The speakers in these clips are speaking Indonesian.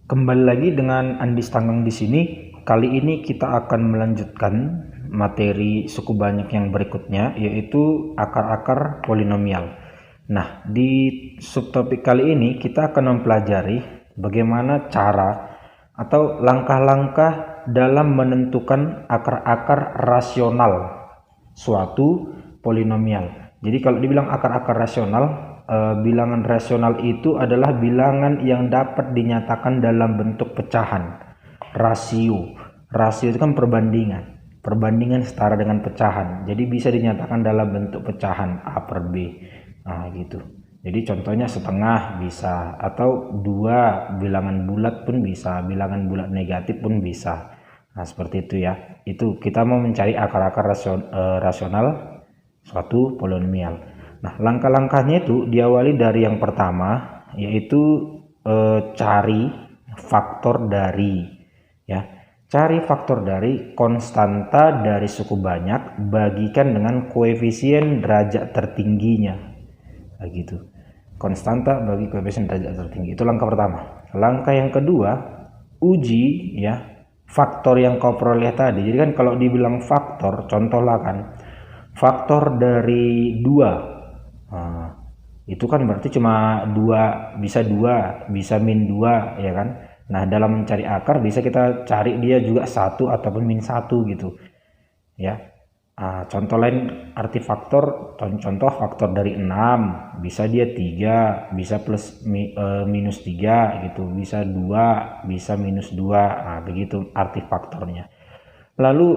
Kembali lagi dengan Andis Tanggang di sini. Kali ini kita akan melanjutkan materi suku banyak yang berikutnya, yaitu akar-akar polinomial. Nah, di subtopik kali ini kita akan mempelajari bagaimana cara atau langkah-langkah dalam menentukan akar-akar rasional suatu polinomial. Jadi kalau dibilang akar-akar rasional, bilangan rasional itu adalah bilangan yang dapat dinyatakan dalam bentuk pecahan. Rasio itu kan perbandingan setara dengan pecahan, jadi bisa dinyatakan dalam bentuk pecahan A per B. Nah gitu, jadi contohnya setengah bisa, atau dua bilangan bulat pun bisa, bilangan bulat negatif pun bisa. Nah seperti itu ya, itu kita mau mencari akar-akar rasional suatu polinomial. Nah, langkah-langkahnya itu diawali dari yang pertama, yaitu cari faktor dari, ya. Cari faktor dari konstanta dari suku banyak, bagikan dengan koefisien derajat tertingginya. Nah, gitu. Konstanta bagi koefisien derajat tertinggi. Itu langkah pertama. Langkah yang kedua, uji ya faktor yang kau peroleh tadi. Jadi kan kalau dibilang faktor, contohlah kan, faktor dari 2. Nah, itu kan berarti cuma 2, bisa min 2 ya kan. Nah, dalam mencari akar bisa kita cari dia juga 1 ataupun min 1 gitu. Ya. Contoh lain arti faktor, contoh faktor dari 6, bisa dia 3, bisa plus minus 3 gitu, bisa 2, bisa minus 2. Nah, begitu arti faktornya. Lalu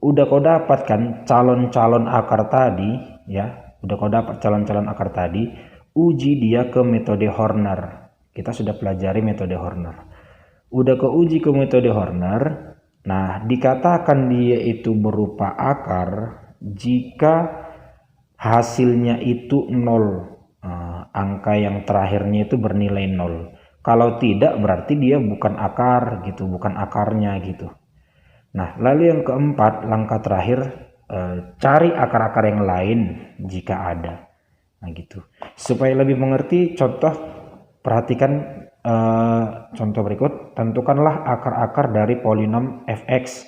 udah kau dapatkan calon-calon akar tadi, ya. Udah kau dapat calon-calon akar tadi, uji dia ke metode Horner. Kita sudah pelajari metode Horner. Udah kau uji ke metode Horner, nah dikatakan dia itu berupa akar jika hasilnya itu 0. Angka yang terakhirnya itu bernilai 0. Kalau tidak berarti dia bukan akar gitu, bukan akarnya gitu. Nah, lalu yang keempat, langkah terakhir, cari akar-akar yang lain jika ada. Nah, gitu. Supaya lebih mengerti, perhatikan contoh berikut. Tentukanlah akar-akar dari polinom fx.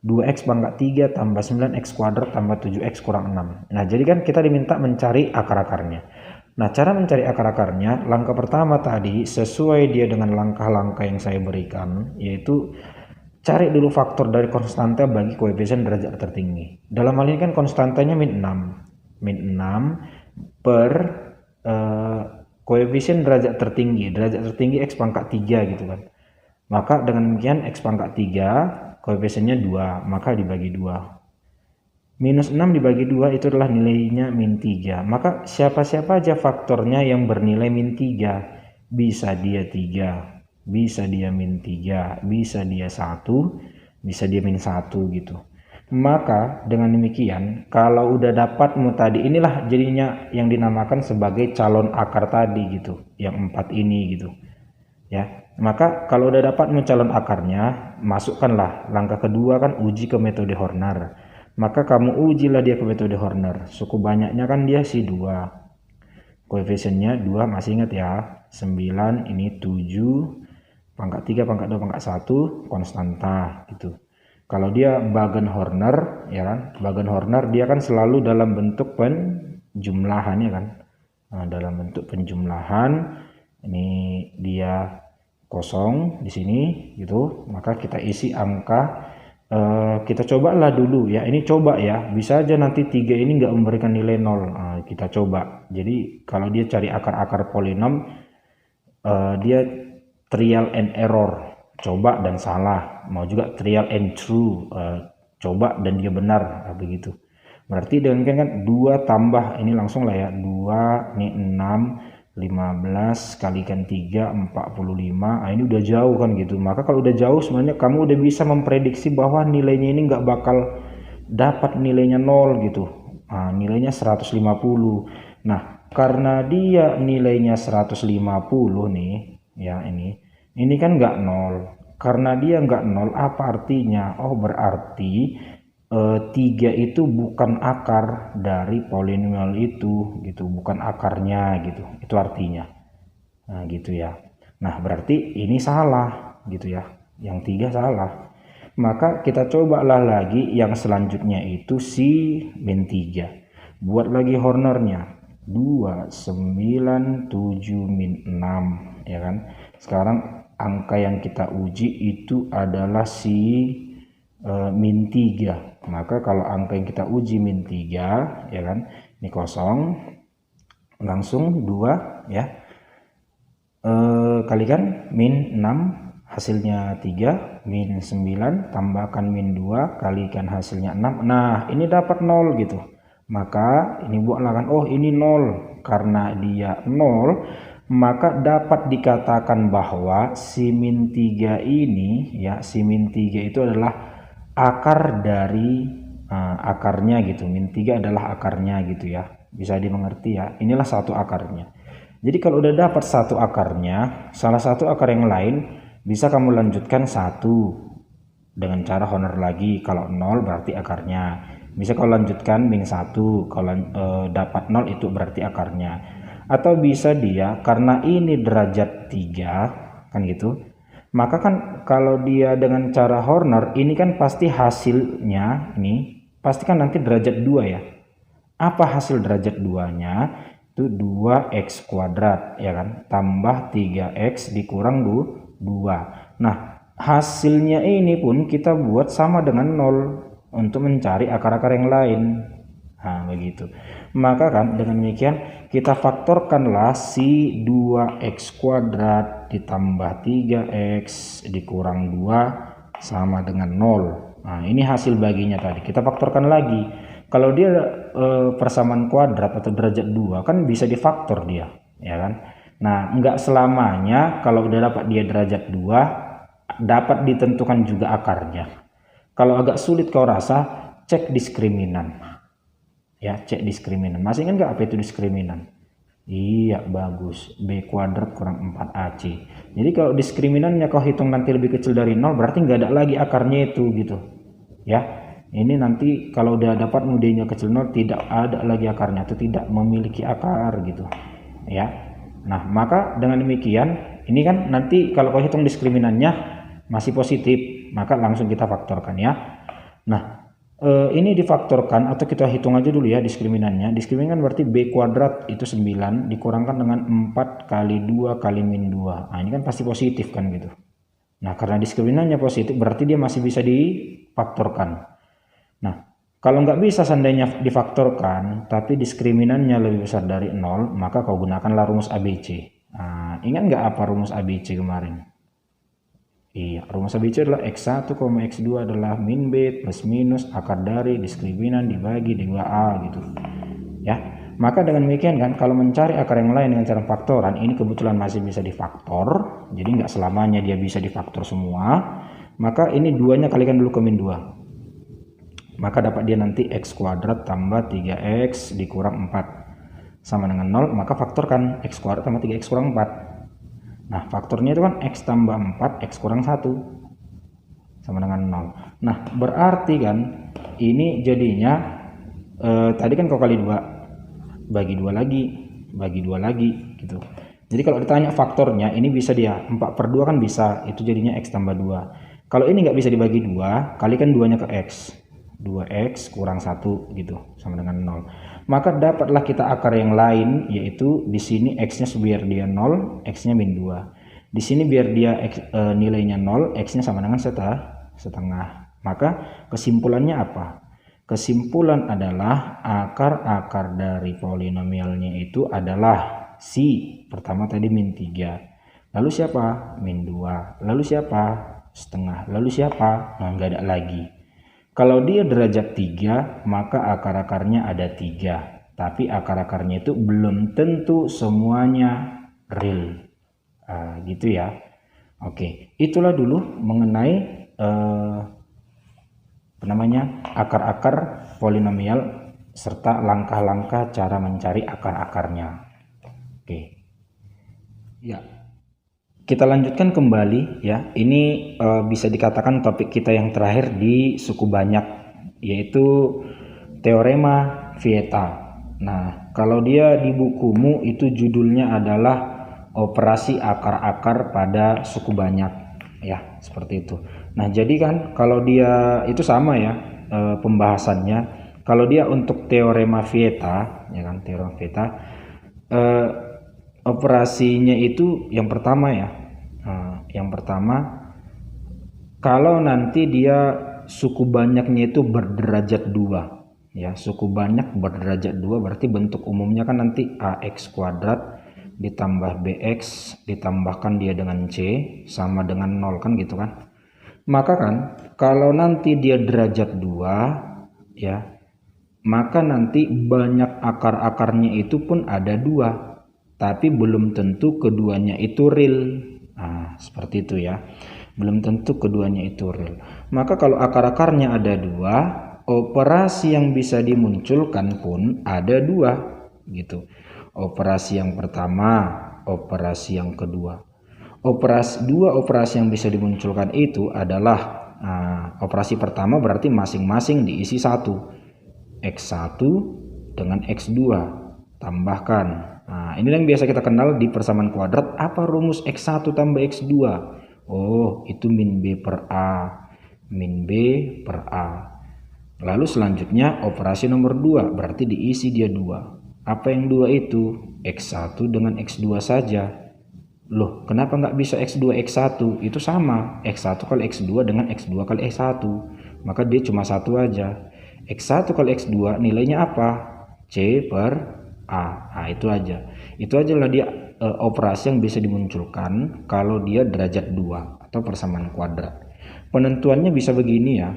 2x pangkat 3 tambah 9x kuadrat tambah 7x kurang 6. Nah, jadi kan kita diminta mencari akar-akarnya. Nah, cara mencari akar-akarnya, langkah pertama tadi sesuai dia dengan langkah-langkah yang saya berikan, yaitu cari dulu faktor dari konstanta bagi koefisien derajat tertinggi. Dalam hal ini kan konstantanya min 6. Min 6 per koefisien derajat tertinggi. Derajat tertinggi x pangkat 3 gitu kan. Maka dengan demikian x pangkat 3 koefisiennya 2, maka dibagi 2. Minus 6 dibagi 2 itu adalah nilainya min 3. Maka siapa-siapa aja faktornya yang bernilai min 3. Bisa dia 3, bisa dia min 3, bisa dia 1, bisa dia min 1 gitu. Maka dengan demikian, kalau udah dapatmu tadi, inilah jadinya yang dinamakan sebagai calon akar tadi gitu, yang 4 ini gitu. Ya, maka kalau udah dapatmu calon akarnya, masukkanlah langkah kedua kan uji ke metode Horner. Maka kamu ujilah dia ke metode Horner. Suku banyaknya kan dia si 2. Koefisiennya 2, masih ingat ya. 9 ini 7 pangkat 3 pangkat 2 pangkat 1 konstanta gitu. Kalau dia Bagen-Horner ya kan, Bagen-Horner dia kan selalu dalam bentuk penjumlahan ya kan. Nah, dalam bentuk penjumlahan ini dia kosong di sini gitu, maka kita isi angka. Kita cobalah dulu ya, ini coba ya, bisa aja nanti 3 ini nggak memberikan nilai 0. Kita coba. Jadi kalau dia cari akar-akar polinom, dia trial and error, coba dan salah. Mau juga trial and true, coba dan dia benar, begitu. Berarti dengan kan 2 tambah ini langsung lah ya, 2 ini 6 15 kalikan 3 45. Nah, ini udah jauh kan gitu. Maka kalau udah jauh sebenarnya kamu udah bisa memprediksi bahwa nilainya ini nggak bakal dapat nilainya 0 gitu. Nah, nilainya 150. Nah, karena dia nilainya 150 nih ya, ini kan nggak 0. Karena dia nggak 0, apa artinya? Oh, berarti 3 itu bukan akar dari polinomial itu gitu, bukan akarnya gitu. Itu artinya. Nah, gitu ya. Nah, berarti ini salah. gitu ya. Yang 3 salah. Maka kita cobalah lagi yang selanjutnya itu si min 3. Buat lagi Hornernya. 2, 9, 7, min 6. Ya kan. Sekarang angka yang kita uji itu adalah si min 3. Maka kalau angka yang kita uji min 3, ya kan. Ini kosong. Langsung 2 ya. Kalikan min 6. Hasilnya 3, min 9, tambahkan min 2, kalikan hasilnya 6. Nah, ini dapat 0 gitu. Maka ini buatlah kan, oh ini 0. Karena dia 0, maka dapat dikatakan bahwa si min 3 ini, ya, si min 3 itu adalah akar dari akarnya gitu. Min 3 adalah akarnya gitu ya. Bisa dimengerti ya. Inilah satu akarnya. Jadi kalau udah dapat satu akarnya, salah satu akar yang lain bisa kamu lanjutkan 1 dengan cara Horner lagi. Kalau 0 berarti akarnya. Bisa kau lanjutkan min 1. Kalau dapat 0 itu berarti akarnya. Atau bisa dia karena ini derajat 3 kan gitu. Maka kan kalau dia dengan cara Horner ini kan pasti hasilnya ini pasti kan nanti derajat 2 ya. Apa hasil derajat 2-nya? Itu 2x kuadrat ya kan. Tambah 3x dikurang 2. Nah, hasilnya ini pun kita buat sama dengan 0 untuk mencari akar-akar yang lain. Nah, begitu. Maka kan dengan demikian kita faktorkanlah si 2x kuadrat ditambah 3x dikurang 2 sama dengan 0. Nah, ini hasil baginya tadi. Kita faktorkan lagi. Kalau dia persamaan kuadrat atau derajat 2 kan bisa difaktor dia, ya kan? Nah, enggak selamanya kalau udah dapat dia derajat 2 dapat ditentukan juga akarnya. Kalau agak sulit kau rasa, cek diskriminan. Ya, cek diskriminan. Masih ingat nggak apa itu diskriminan? Iya, bagus. B kuadrat kurang 4AC. Jadi kalau diskriminannya kau hitung nanti lebih kecil dari 0, berarti nggak ada lagi akarnya itu gitu. Ya, ini nanti kalau udah dapat D-nya kecil 0, tidak ada lagi akarnya atau tidak memiliki akar gitu. Ya. Nah, maka dengan demikian, ini kan nanti kalau kau hitung diskriminannya masih positif, maka langsung kita faktorkan ya. Nah, ini difaktorkan atau kita hitung aja dulu ya diskriminannya. Diskriminannya berarti B kuadrat itu 9 dikurangkan dengan 4 kali 2 kali min 2. Nah, ini kan pasti positif kan gitu. Nah, karena diskriminannya positif berarti dia masih bisa difaktorkan. Nah, kalau nggak bisa seandainya difaktorkan, tapi diskriminannya lebih besar dari 0, maka kau gunakanlah rumus ABC. Nah, ingat nggak apa rumus ABC kemarin? Iya, rumus ABC adalah X1, X2 adalah min B plus minus akar dari diskriminan dibagi 2A gitu. Ya, maka dengan demikian kan, kalau mencari akar yang lain dengan cara faktoran, ini kebetulan masih bisa difaktor. Jadi nggak selamanya dia bisa difaktor semua. Maka ini 2-nya kalikan dulu ke min 2. Maka dapat dia nanti x kuadrat tambah 3x dikurang 4 sama dengan 0. Maka faktorkan x kuadrat tambah 3x kurang 4. Nah, faktornya itu kan x tambah 4 x kurang 1 sama dengan 0. Nah, berarti kan ini jadinya tadi kan kau kali 2 bagi 2 lagi gitu. Jadi kalau ditanya faktornya ini bisa dia 4/2 kan bisa, itu jadinya x tambah 2. Kalau ini nggak bisa dibagi 2, kalikan 2-nya ke x. 2x kurang 1 gitu sama dengan 0. Maka dapatlah kita akar yang lain, yaitu di sini x-nya biar dia 0, x-nya min 2. Di sini biar dia nilainya 0, x-nya sama dengan setengah. Maka kesimpulannya apa? Kesimpulan adalah akar-akar dari polinomialnya itu adalah si pertama tadi min 3. Lalu siapa? Min 2. Lalu siapa? Setengah. Lalu siapa? Nah, nggak ada lagi. Kalau dia derajat 3, maka akar-akarnya ada 3. Tapi akar-akarnya itu belum tentu semuanya real. Gitu ya. Oke, itulah dulu mengenai akar-akar polinomial serta langkah-langkah cara mencari akar-akarnya. Oke. Ya. Kita lanjutkan kembali ya. Ini bisa dikatakan topik kita yang terakhir di suku banyak, yaitu teorema Vieta. Nah, kalau dia di bukumu itu judulnya adalah operasi akar-akar pada suku banyak. ya, seperti itu. Nah, jadi kan kalau dia itu sama ya, pembahasannya. Kalau dia untuk teorema Vieta, ya kan, teorema Vieta, operasinya itu yang pertama ya. Yang pertama, kalau nanti dia suku banyaknya itu berderajat 2, ya, suku banyak berderajat 2 berarti bentuk umumnya kan nanti ax kuadrat ditambah bx ditambahkan dia dengan c sama dengan 0 kan gitu kan. Maka kan kalau nanti dia derajat 2, ya, maka nanti banyak akar-akarnya itu pun ada 2, tapi belum tentu keduanya itu real. Nah, seperti itu ya. Belum tentu keduanya itu real. Maka kalau akar-akarnya ada 2, operasi yang bisa dimunculkan pun ada 2, gitu. Operasi yang pertama, operasi yang kedua. Dua operasi yang bisa dimunculkan itu adalah operasi pertama berarti masing-masing diisi 1. X1 dengan X2 tambahkan. Nah, ini yang biasa kita kenal di persamaan kuadrat. Apa rumus X1 tambah X2? Oh, itu min B per A. Min B per A. Lalu selanjutnya operasi nomor 2, berarti diisi dia 2. Apa yang 2 itu? X1 dengan X2 saja. Loh, kenapa nggak bisa X2 X1? Itu sama, X1 kali X2 dengan X2 kali X1. Maka dia cuma 1 aja. X1 kali X2 nilainya apa? C per A. Nah, itu aja. Itu aja lah dia operasi yang bisa dimunculkan kalau dia derajat 2 atau persamaan kuadrat. Penentuannya bisa begini ya.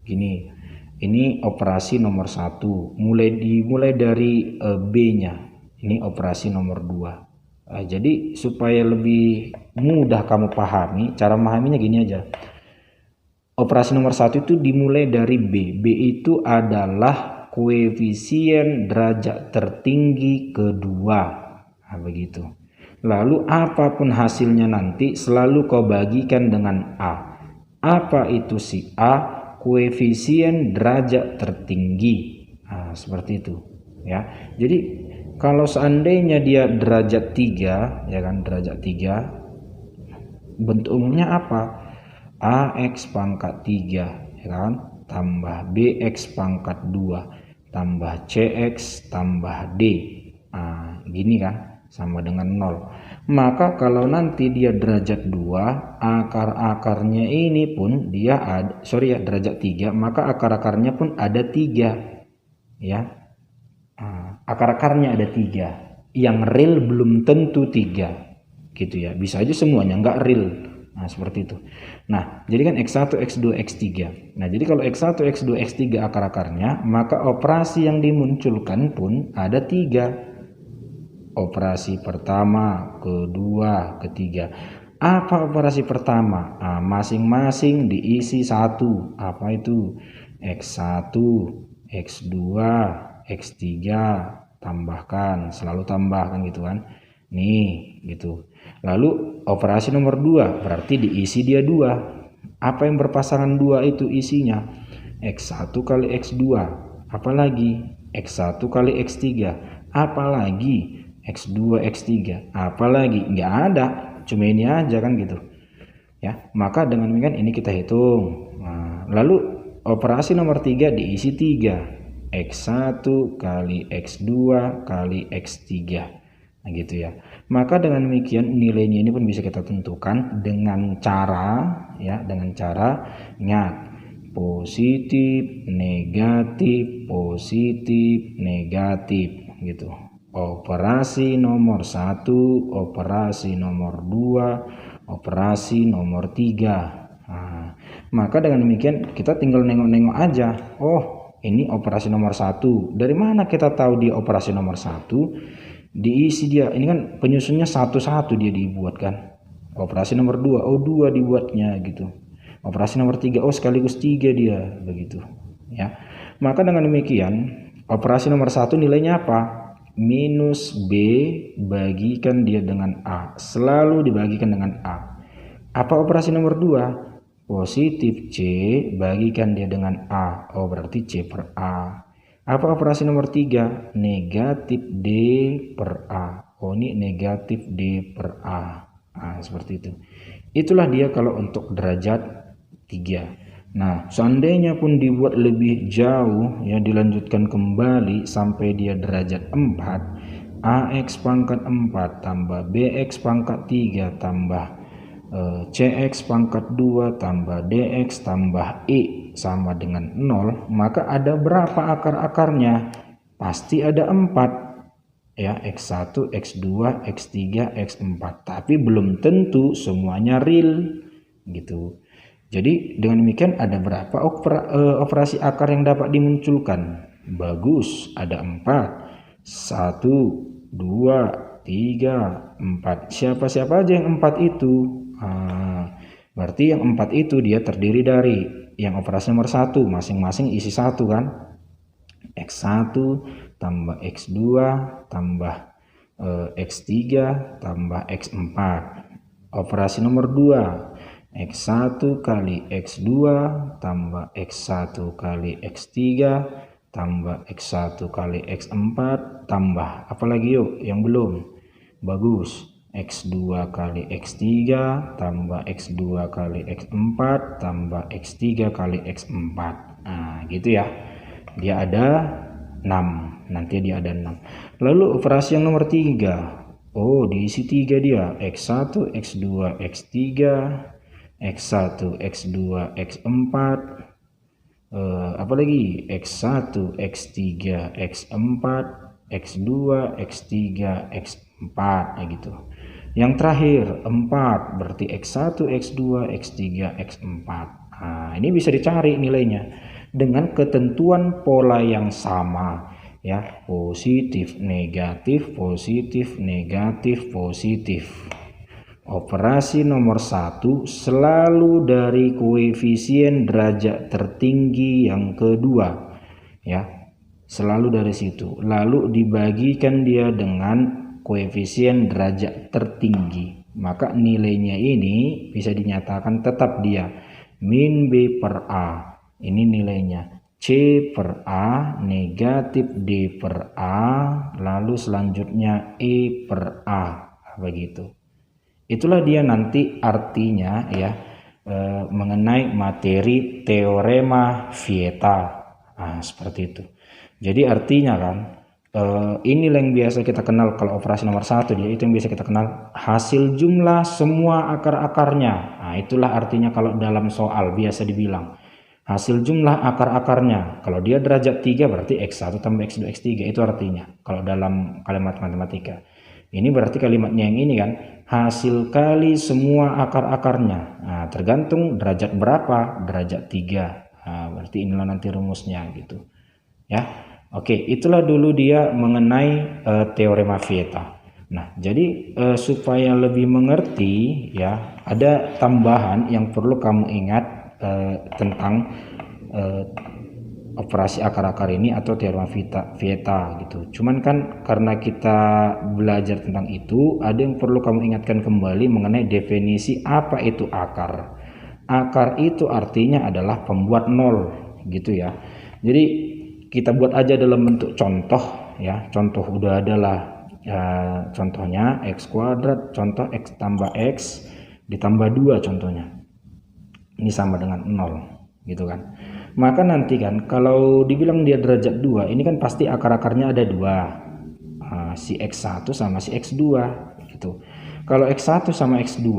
Gini. Ini operasi nomor 1. Dimulai dari B-nya. Ini operasi nomor 2. Jadi supaya lebih mudah kamu pahami, cara memahaminya gini aja. Operasi nomor 1 itu dimulai dari B. B itu adalah koefisien derajat tertinggi kedua. Nah, begitu. Lalu apapun hasilnya nanti selalu kau bagikan dengan A. Apa itu si A? Koefisien derajat tertinggi. Nah, seperti itu ya. Jadi kalau seandainya dia derajat 3, ya kan, derajat 3, bentuk umumnya apa? AX pangkat 3, ya kan, tambah BX pangkat 2 tambah CX tambah D. Nah, gini kan, sama dengan 0. Maka kalau nanti dia derajat 2, akar-akarnya ini pun dia ada, derajat 3, maka akar-akarnya pun ada 3, ya. Akar-akarnya ada 3. Yang real belum tentu 3, gitu ya. Bisa aja semuanya nggak real. Nah, seperti itu. Nah, jadi kan X1, X2, X3. Nah, jadi kalau X1, X2, X3 akar-akarnya, maka operasi yang dimunculkan pun ada 3. Operasi pertama, kedua, ketiga. Apa operasi pertama? Masing-masing diisi 1. Apa itu? X1, X2, X3, tambahkan. Selalu tambahkan gitu kan. Nih, gitu. Lalu operasi nomor 2 berarti diisi dia 2. Apa yang berpasangan 2 itu isinya? X1 kali X2. Apalagi? X1 kali X3. Apalagi? X2 X3. Apalagi? Nggak ada. Cuma ini aja kan gitu. Ya, maka dengan demikian ini kita hitung. Nah, lalu operasi nomor 3 diisi 3. X1 kali X2 kali X3. Nah, gitu ya. Maka dengan demikian nilainya ini pun bisa kita tentukan dengan cara ingat positif, negatif gitu. Operasi nomor 1, operasi nomor 2, operasi nomor 3. Nah, maka dengan demikian kita tinggal nengok-nengok aja. Oh, ini operasi nomor 1. Dari mana kita tahu dia operasi nomor 1? Diisi dia, ini kan penyusunnya satu-satu dia dibuat kan. Operasi nomor 2, oh 2 dibuatnya gitu. Operasi nomor 3, oh sekaligus 3 dia, begitu ya. Maka dengan demikian operasi nomor 1 nilainya apa? Minus B bagikan dia dengan A, selalu dibagikan dengan A. Apa operasi nomor 2? Positif C bagikan dia dengan A, oh berarti C per A. Apa operasi nomor 3? Negatif D per A. Oh, ini negatif D per A. Nah, seperti itu. Itulah dia kalau untuk derajat 3. Nah, seandainya pun dibuat lebih jauh, ya, dilanjutkan kembali sampai dia derajat 4, AX pangkat 4 tambah BX pangkat 3 tambah CX pangkat 2 tambah DX tambah I sama dengan 0, maka ada berapa akar-akarnya? Pasti ada 4. Ya, X1, X2, X3, X4, tapi belum tentu semuanya real gitu. Jadi dengan demikian ada berapa operasi akar yang dapat dimunculkan? Bagus, ada 4. 1, 2, 3, 4. Siapa-siapa aja yang 4 itu? Berarti yang 4 itu dia terdiri dari yang operasi nomor 1, masing-masing isi 1 kan? X1 tambah X2 tambah X3 tambah X4. Operasi nomor 2, X1 kali X2 tambah X1 kali X3 tambah X1 kali X4 tambah apalagi yuk yang belum? Bagus, X2 kali X3 tambah X2 kali X4 tambah X3 kali X4. Nah gitu ya, dia ada 6, nanti dia ada 6. Lalu operasi yang nomor 3, oh diisi 3 dia, X1 X2 X3 X1 X2 X4 apalagi X1 X3 X4 X2 X3 X4 gitu. Yang terakhir 4, berarti X1 X2 X3 X4. Nah, ini bisa dicari nilainya dengan ketentuan pola yang sama ya, positif negatif positif negatif positif. Operasi nomor 1 selalu dari koefisien derajat tertinggi yang kedua ya, selalu dari situ, lalu dibagikan dia dengan koefisien derajat tertinggi, maka nilainya ini bisa dinyatakan tetap dia min B per A. Ini nilainya C per A negatif D per A, lalu selanjutnya E per A, begitu. Itulah dia nanti artinya ya mengenai materi teorema Vieta. Nah, seperti itu. Jadi artinya kan ini yang biasa kita kenal kalau operasi nomor 1, dia itu yang biasa kita kenal hasil jumlah semua akar-akarnya. Nah, itulah artinya kalau dalam soal biasa dibilang hasil jumlah akar-akarnya. Kalau dia derajat 3 berarti X1 tambah X2 X3, itu artinya kalau dalam kalimat matematika. Ini berarti kalimatnya yang ini kan, hasil kali semua akar-akarnya. Nah, tergantung derajat berapa, derajat 3. Nah, berarti inilah nanti rumusnya gitu. Ya. Oke, itulah dulu dia mengenai teorema Vieta. Nah, jadi supaya lebih mengerti ya, ada tambahan yang perlu kamu ingat tentang operasi akar-akar ini atau teorema Vieta gitu. Cuman kan karena kita belajar tentang itu, ada yang perlu kamu ingatkan kembali mengenai definisi apa itu akar. Akar itu artinya adalah pembuat nol gitu ya. Jadi kita buat aja dalam bentuk contoh ya. Contoh udah adalah contohnya X kuadrat, contoh X tambah X ditambah 2 contohnya. Ini sama dengan 0 gitu kan. Maka nanti kan kalau dibilang dia derajat 2, ini kan pasti akar-akarnya ada 2, si X1 sama si X2 gitu. Kalau X1 sama X2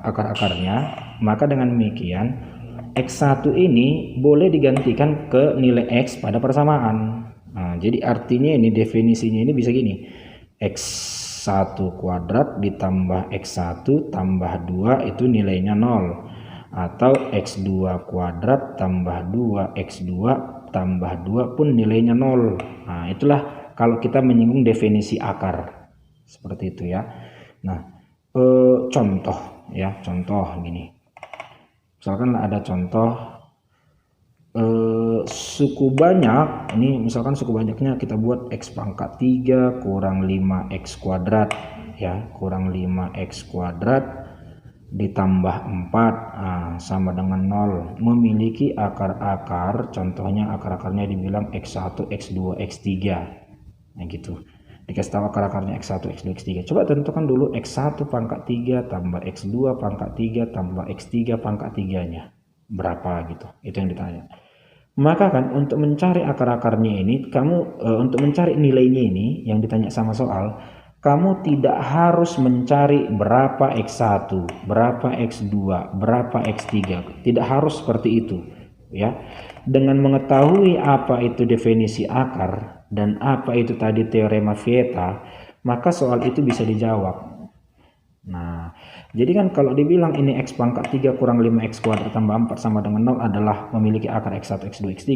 akar-akarnya, maka dengan demikian X1 ini boleh digantikan ke nilai X pada persamaan. Nah, jadi artinya ini definisinya ini bisa gini, X1 kuadrat ditambah X1 tambah 2 itu nilainya 0. Atau X2 kuadrat tambah 2X2 tambah 2 pun nilainya 0. Nah, itulah kalau kita menyinggung definisi akar. Seperti itu ya. Nah, contoh ya, contoh gini. Misalkan ada contoh suku banyak, ini misalkan suku banyaknya kita buat X pangkat 3 kurang 5X kuadrat ya, kurang 5X kuadrat ditambah 4 sama dengan 0, memiliki akar-akar, contohnya akar-akarnya dibilang X1, X2, X3. Nah gitu. dikasih tahu akar-akarnya X1, X2, X3. Coba tentukan dulu X1 pangkat 3 tambah X2 pangkat 3 tambah X3 pangkat 3-nya. Berapa gitu. Itu yang ditanya. Maka kan untuk mencari akar-akarnya ini, untuk mencari nilainya ini yang ditanya sama soal, kamu tidak harus mencari berapa X1, berapa X2, berapa X3. Tidak harus seperti itu. Ya, dengan mengetahui apa itu definisi akar dan apa itu tadi teorema Vieta, maka soal itu bisa dijawab. Nah, jadi kan kalau dibilang ini X pangkat 3 kurang 5X kuadrat tambah 4 sama dengan 0 adalah memiliki akar X1, X2, X3,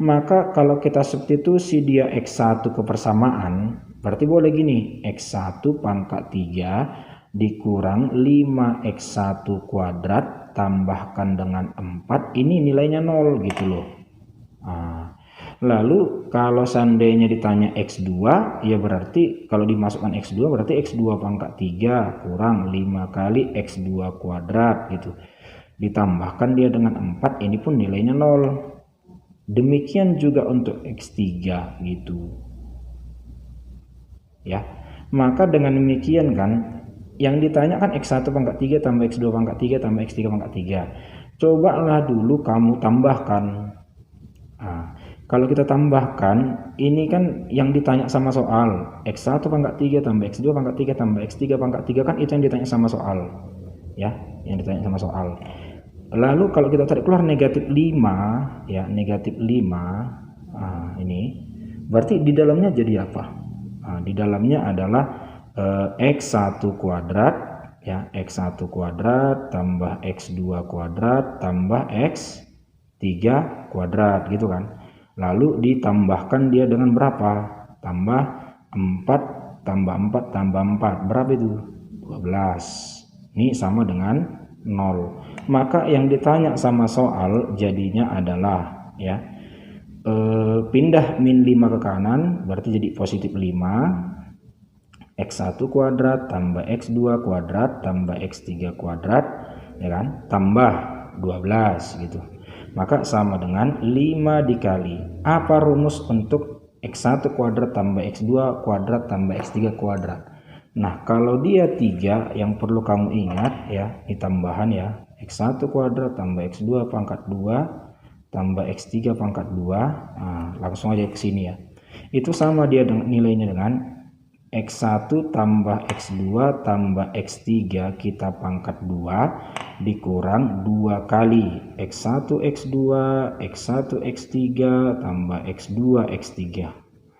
maka kalau kita substitusi dia X1 ke persamaan, berarti boleh gini, X1 pangkat 3 dikurang 5X1 kuadrat tambahkan dengan 4, ini nilainya 0 gitu loh. Nah, lalu kalau seandainya ditanya X2, ya berarti kalau dimasukkan X2 berarti X2 pangkat 3 kurang 5 kali X2 kuadrat gitu. Ditambahkan dia dengan 4, ini pun nilainya 0. Demikian juga untuk X3 gitu. Ya. Maka dengan demikian kan yang ditanya kan X1 pangkat 3 tambah X2 pangkat 3 tambah X3 pangkat 3. Cobalah dulu kamu tambahkan. Nah, kalau kita tambahkan, ini kan yang ditanya sama soal. X1 pangkat 3 tambah X2 pangkat 3 tambah X3 pangkat 3 kan itu yang ditanya sama soal. Ya, yang ditanya sama soal. Lalu kalau kita tarik keluar negatif 5, ya, negatif 5. Nah, ini berarti di dalamnya jadi apa? Nah, di dalamnya adalah X1 kuadrat, ya, X1 kuadrat tambah X2 kuadrat tambah X3 kuadrat gitu kan. Lalu ditambahkan dia dengan berapa? Tambah 4 tambah 4 tambah 4. Berapa itu? 12. Ini sama dengan 0. Maka yang ditanya sama soal jadinya adalah, ya, pindah min 5 ke kanan, berarti jadi positif 5. X1 kuadrat tambah X2 kuadrat tambah X3 kuadrat, ya kan, tambah 12 gitu. Maka sama dengan 5 dikali apa rumus untuk X1 kuadrat tambah X2 kuadrat tambah X3 kuadrat. Nah, kalau dia 3, yang perlu kamu ingat ya, di tambahan ya, X1 kuadrat tambah X2 pangkat 2 tambah X3 pangkat 2. Nah, langsung aja ke sini ya. Itu sama dia dengan nilainya dengan X1 tambah X2 tambah X3 kita pangkat 2 dikurang 2 kali X1 X2 X1 X3 tambah X2 X3.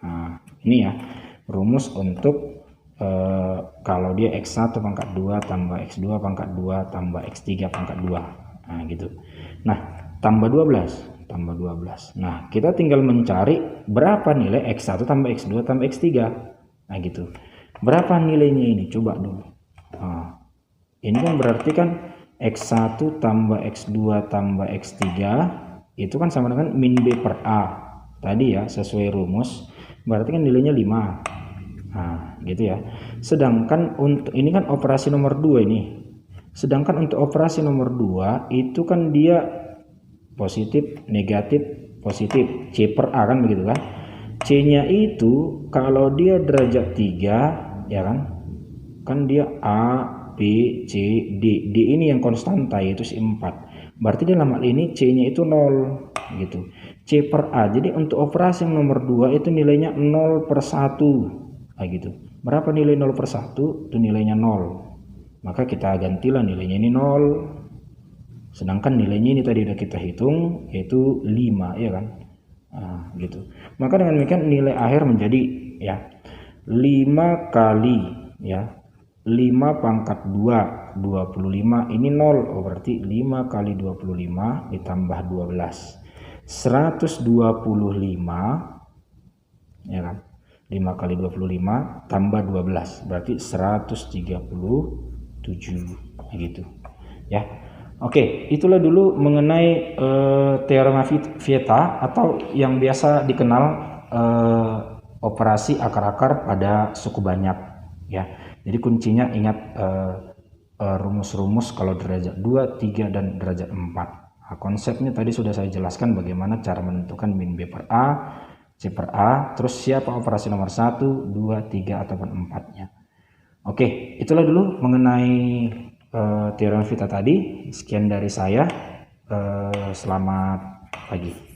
Nah, ini ya rumus untuk kalau dia X1 pangkat 2 tambah X2 pangkat 2 tambah X3 pangkat 2. Nah, gitu. Nah, tambah 12. Nah, kita tinggal mencari berapa nilai X1 tambah X2 tambah X3. Nah, gitu. Berapa nilainya ini? Coba dulu. Nah, ini kan berarti kan X1 tambah X2 tambah X3 itu kan sama dengan min B per A. Tadi ya, sesuai rumus. Berarti kan nilainya 5. Nah, gitu ya. Sedangkan untuk ini kan operasi nomor 2 ini. Sedangkan untuk operasi nomor 2 itu kan dia positif, negatif, positif. C per A kan begitu kan. C-nya itu kalau dia derajat 3, ya kan dia A, B, C, D. D ini yang konstanta yaitu si 4. Berarti dalam hal ini C-nya itu 0 gitu. C per A. Jadi untuk operasi yang nomor 2 itu nilainya 0 per 1. Nah, gitu. Berapa nilai 0 per 1? Itu nilainya 0. Maka kita gantilah nilainya ini 0. Sedangkan nilainya ini tadi udah kita hitung yaitu 5, ya kan? Nah, gitu. Maka dengan demikian nilai akhir menjadi ya 5 kali ya 5 pangkat 2 25 ini 0. Oh, berarti 5 kali 25 ditambah 12 125, ya kan. 5 kali 25 tambah 12 berarti 137 gitu ya. Oke, itulah dulu mengenai teorema Vieta atau yang biasa dikenal operasi akar-akar pada suku banyak ya. Jadi kuncinya ingat rumus-rumus kalau derajat 2, 3 dan derajat 4. Nah, konsepnya tadi sudah saya jelaskan bagaimana cara menentukan min B per A, C per A, terus siapa operasi nomor 1, 2, 3, ataupun 4-nya. Oke, itulah dulu mengenai teorem Vita tadi. Sekian dari saya. Selamat pagi.